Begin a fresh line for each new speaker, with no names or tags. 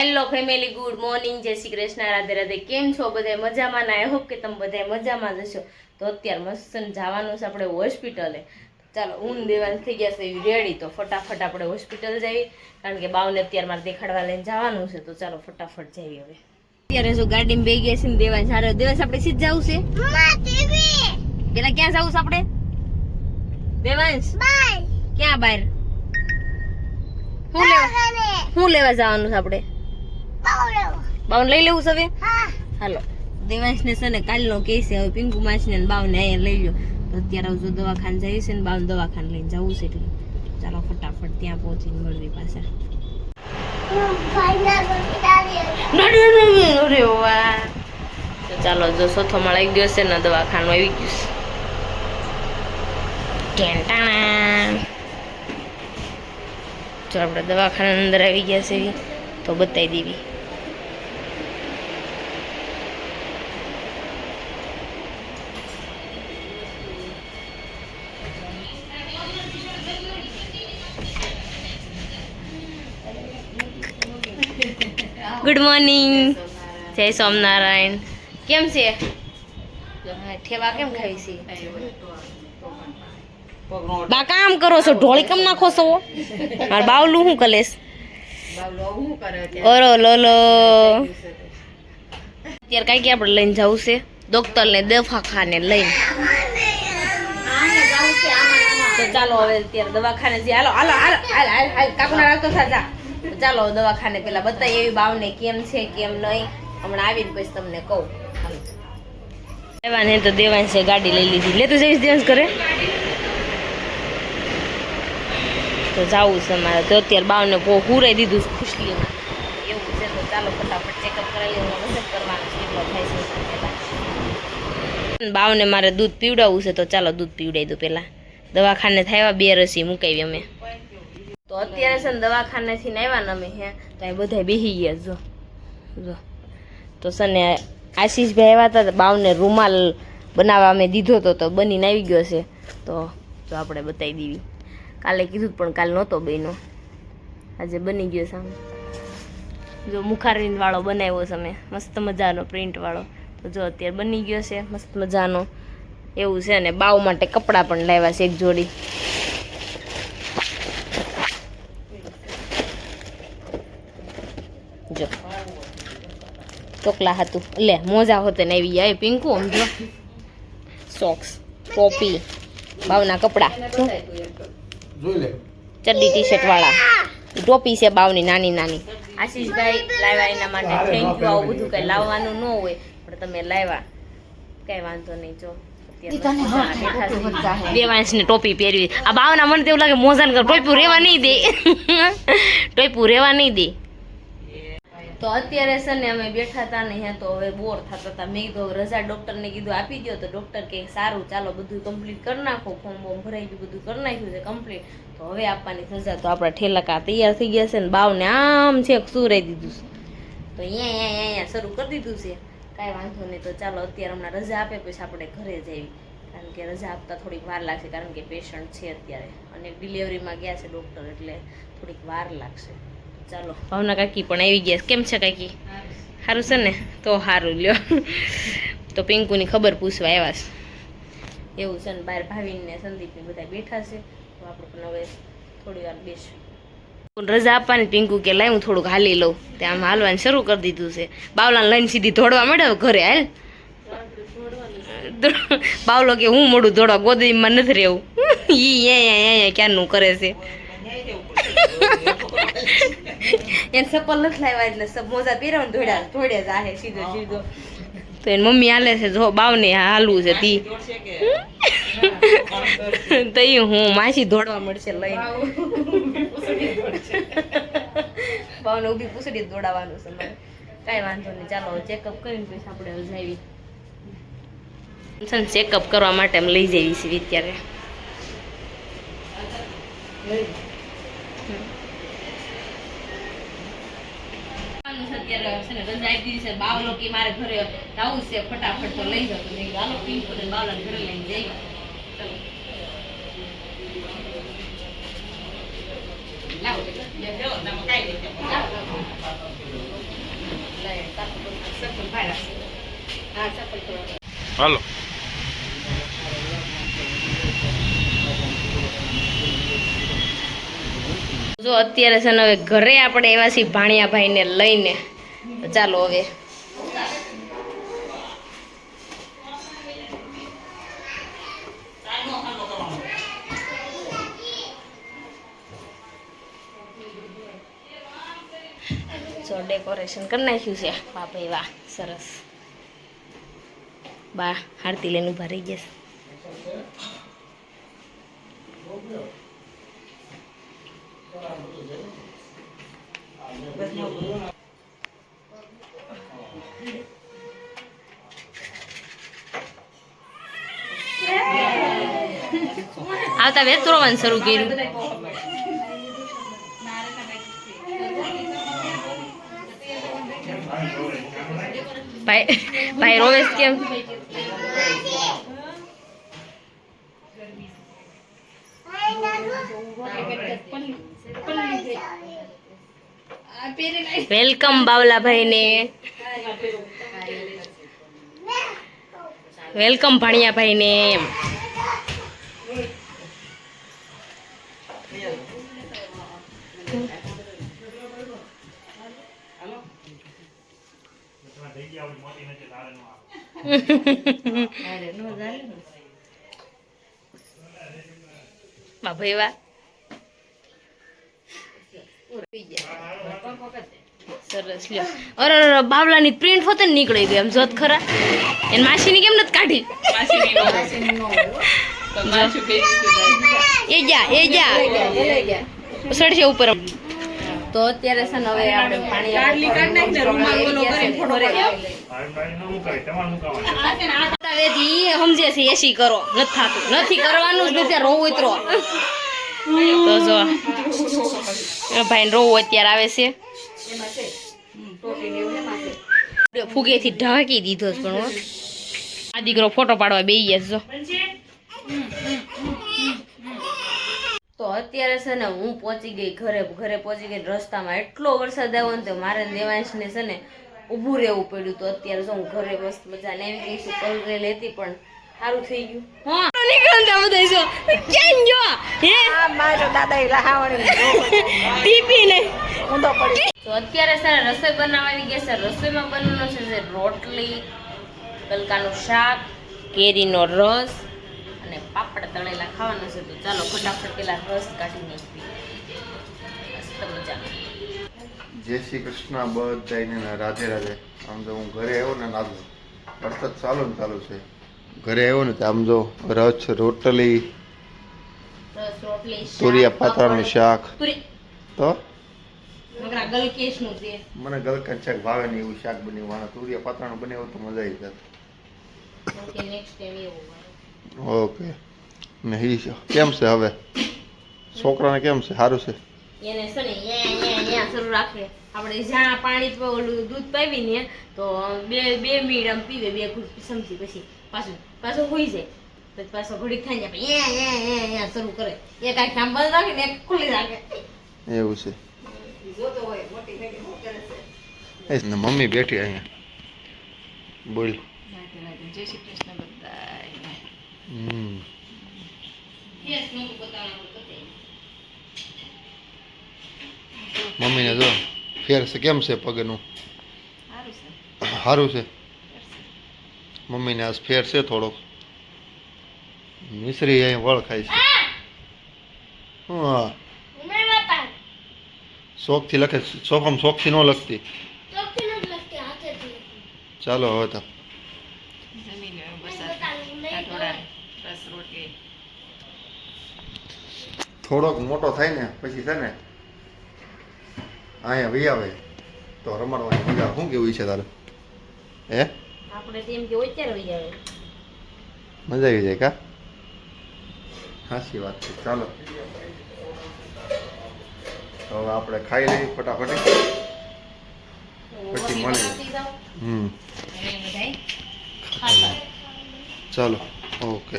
Hello family, good morning, જય શ્રી કૃષ્ણ, રાધે રાધે. કેમ છો બધા? મજામાં ના? આઈ હોપ કે તમે બધા મજામાં જ હશો. તો અત્યારે મસ્ત જવાનું છે આપણે હોસ્પિટલે. ચાલો, ઊન દેવાનું થઈ ગયા છે રેડી, તો ફટાફટ આપણે હોસ્પિટલ જઈએ, કારણ કે બાવને અત્યારે મારે દેખાડવા લઈને જવાનું છે. તો ચાલો ફટાફટ જઈએ હવે. અત્યારે જો ગાડીમાં બેસી ગયા છે ને દેવાન સારો દેવાસ આપણે સીધ જવું છે. પેલા ક્યાં જવું છે આપણે? દેવાંશ ક્યાં? બહાર શું લેવા જવાનું છે આપણે? બાવન લઈ લેવું છે હવે? હાલો, દેવાંશ ને છે ને કાલનો કેસ છે, હવે પિંકુ માસી ને બાવને અહીંયા લઈ લો. તો અત્યારે જો દવાખાને જાય છે ને બાવન દવાખાને લઈને જવું છે, એટલે ચાલો ફટાફટ ત્યાં પહોંચીને મળવી પાછા. તો ચાલો, જો ચોથો માળ આવી ગયો છે ને દવાખાનું આવી ગયું છે. જો આપણે દવાખાના અંદર આવી ગયા છે તો બતાવી દેવી. ગુડ મોર્નિંગ, જય સોમનારાયણ. કેમ છે? ઠેવા કેમ ખાવી છે? બા કામ કરો છો, ઢોળી કેમ નાખો છો? મારે બાવલું શું કલેશ? ઓરો લોલો. અત્યારે કઈ કે આપણે લઈને જવું છે ડોક્ટર ને દવાખાને લઈને. તો ચાલો હવે અત્યારે દવાખાને જઈએ. હાલો હાલો હાલો હાલ કાકુના રાખતો સાજા. ચાલો દવાખાને પેલા બતાવી એવી બાવને કેમ છે કેમ નહીં, હમણાં આવીને પછી તમને કહું. દેવાને તો દેવાંશે ગાડી લઈ લીધી. લેતો જઈશ દેવાંશ કરે તો જવું છે મારે. તો અત્યારે બાવને હુરાઈ દીધું ખુશલીમાં એવું છે. તો ચાલો ફટાફટ ચેકઅપ કરાવી મદદ કરવાનું છે, એટલો થાય છે. બાવને મારે દૂધ પીવડાવવું છે, તો ચાલો દૂધ પીવડાવી દો. પેલા દવાખાને થયા 2 રસી મુકાવી અમે. તો અત્યારે છે ને દવાખાનેથી આવ્યા ને અમે તો એ બધા બેસી ગયા. જો તો છે ને આશીષભાઈ આવ્યા હતા, બાવને રૂમાલ બનાવવા અમે દીધો હતો, તો બનીને આવી ગયો છે. તો જો આપણે બતાવી દેવી. કાલે કીધું પણ કાલે નહોતો બન્યો, આજે બની ગયો છે. જો મુખારીન વાળો બનાવ્યો છે અમે, મસ્ત મજાનો પ્રિન્ટ વાળો. તો જો અત્યારે બની ગયો છે મસ્ત મજાનો એવું છે. અને બાવ માટે કપડાં પણ લાવ્યા છે એક જોડી. જો ચોકલા હતું લે મોજા હોતે ને આવી જાય પિંકુ. સમજો સોક્સ, ટોપી, બાવના કપડા, ચડ્ડી ટી શર્ટ વાળા, ટોપી છે બાવની નાની નાની. આશીષભાઈ લાવ્યા એના માટે થેન્ક યુ. આવું બધું કઈ લાવવાનું ન હોય પણ તમે લાવ્યા, કઈ વાંધો નહીં. જો દેવાંશ ને ટોપી પહેરવી. આ બાવના મને તો એવું લાગે મોજાન કર ટોપું રેવા નહીં દે. ટોપું રેવા નહીં દે. તો અત્યારે છે ને અમે બેઠા હતા ને તો હવે બોર થતા હતા. મેં કીધું રજા ડૉક્ટરને કીધું આપી દો. તો ડૉક્ટર કે સારું ચાલો બધું કમ્પ્લીટ કરી નાખો, ફોર્મ બોર્મ ભરાઈ ગયું, બધું કરી નાખ્યું છે કમ્પ્લીટ. તો હવે આપવાની સજા. તો આપણા ઠેલકા તૈયાર થઈ ગયા છે ને બાવને આમ છે સુરાઈ દીધું છે. તો અહીંયા શરૂ કરી દીધું છે, કાંઈ વાંધો નહીં. તો ચાલો અત્યારે હમણાં રજા આપે પછી આપણે ઘરે જઈએ, કારણ કે રજા આપતા થોડીક વાર લાગશે, કારણ કે પેશન્ટ છે અત્યારે અને ડિલિવરીમાં ગયા છે ડૉક્ટર, એટલે થોડીક વાર લાગશે. ચાલો ભાવના કાકી પણ આવી ગયા. કેમ છે કાકી? સારું છે ને? તો સારું લ્યો. તો પિંકુની ખબર પૂછવા આવ્યા છે એવું છે ને. બહાર ભાવિનને સંદીપને બધા બેઠા છે. તો આપણે પણ હવે થોડી વાર બેસું. રજા આપવાની પિંકુ કે લાય હું થોડુંક હાલી લઉં. ત્યાં આમ હાલવાનું શરૂ કરી દીધું છે. બાવલાને લઈને સીધી દોડવા માંડે ઘરે. હાલ બાવલો કે હું મોડું દોડવા, ગોદડીમાં નથી રહેવું. ઈ ક્યારનું કરે છે. એને ચપ્પલ નથી લાવ્યા એટલે સબ મોજા પહેરવાનું દોડ્યા જાહે સીધો સીધો. તો એની મમ્મી હાલે છે જો બાવને હાલવું છે તી. તો હું માસી દોડવા મળશે લઈને. બાવને ઊભી પૂછડી દોડાવવાનું છે મારે. કાંઈ વાંધો નહીં. ચાલો ચેકઅપ કરીને પછી આપણે જાવી. ચેકઅપ કરવા માટે અમે લઈ જઈએ છીએ અત્યારે. અત્યારે છે ને રજા આપી દીધી છે. બાવલો કે મારે ઘરે જવું છે ફટાફટ, તો લઈ જાવ. તો મેં હાલો પિંકુ ને બાવલાને ઘરે લઈને જઈએ. લાવો
હાલો
જો અત્યારે છે ને હવે ઘરે આપણે એવા છીએ ભાણિયાભાઈને લઈને. તો ચાલો હવે જો ડેકોરેશન કરી નાખ્યું છે. વાહ ભાઈ વાહ, સરસ. બા આરતી લઈને ઉભા રહી જશે. આવતા વેચ રોવાનું શરૂ કર્યું. ભાઈ રોવેશ કેમ? વેલકમ બાવલાભાઈ ને, વેલકમ ભાણિયાભાઈ ને. ભાઈ વાહ, સરસ. લ્યો, અરે બાવલાની પ્રિન્ટ હોતે ને નીકળી ગઈ. આમ જોત ખરા એને માસીની કેમ નથી કાઢી? એ જા સડશે ઉપર. તો અત્યારે છે ને હવે આપણે પાણી સમજે છે એસી કરો નથી કરવાનું જ નથી. રોવું ઉતરો તો જો ભાઈ રોવું અત્યારે આવે છે. ફુગેથી ઢાંકી દીધો જ પણ આ દીકરો ફોટો પાડવા બેસી જશો. તો અત્યારે છે ને હું પહોંચી ગઈ ઘરે પહોંચી ગઈ. રસ્તામાં એટલો વરસાદ આવ્યો ને તો મારે દેવાંશને છે ને ઊભું રહેવું પડ્યું. તો અત્યારે જો હું ઘરે મસ્ત મજા નેવિગેશન કરી લેતી પણ સારું થઈ ગયું. હા નીકળતા બધા જો કેમ જો હે મારો દાદા લહાવણી ટીપી ને ઊંધો પડી. તો અત્યારે છે ને રસોઈ બનાવવાની ગઈ છે. રસોઈમાં બનવાનો છે રોટલી, ગલકાનું શાક, કેરીનો રસ અને પાપડ તળેલા ખાવાનો છે. તો ચાલો ફટાફટ પેલા રસ કાઢી નાખીએ. મસ્ત મજા.
જય શ્રી કૃષ્ણ બધાને, રાધે રાધે. આમ તો હું ઘરે આવ્યો ને નાદો વરસાદ ચાલુ ને ચાલુ છે. ઘરે આવ્યો ને તો આમ જો રસ, રોટલી, તુરિયા પાતળાનું શાક. તો મને ગલકા શાક ભાવે ને એવું શાક બન્યું. તુરિયા પાતળાનું બનાવ્યું તો મજા આવી જાત. ઓકે ને કેમ છે હવે છોકરાને? કેમ છે? સારું છે?
એને છે ને અહીંયા શરૂ રાખે. આપણે જ્યાં પાણી ઓલું દૂધ પાવી ને તો બે મિનિટ આમ પીવે, 2 ઘૂંટ સમજી પછી પાછું હોઈ જાય. પછી પાછો ઘડીક થાય ને શરૂ કરે. એક આંખ આમ બંધ રાખે ને એક ખુલ્લી રાખે.
એવું છે?
જોતો હોય મોટી બેટી શું કરે છે.
ને મમ્મી બેઠી અહીંયા. બોલ.
જય શ્રી કૃષ્ણ બધાય.
મમ્મીને જો ફેર છે. કેમ છે પગનું? સારું છે. મમ્મીને આજ ફેર છે થોડોક. મિશ્રી અહીં વળ ખાય છે. હા શોખથી લખે. શોખથી ન લખતી. ચાલો હવે તો થોડોક મોટો થાય ને પછી છે ને અહીંયા વહી આવે તો રમાડવાની મજા. શું કેવું છે તારે? હે
આપણે તેમ કે અત્યારે વહી આવે
મજા આવી જાય કા? હાચી વાત છે. ચાલો તો હવે આપણે ખાઈ લઈએ ફટાફટ પછી મળીએ. ચાલો ઓકે.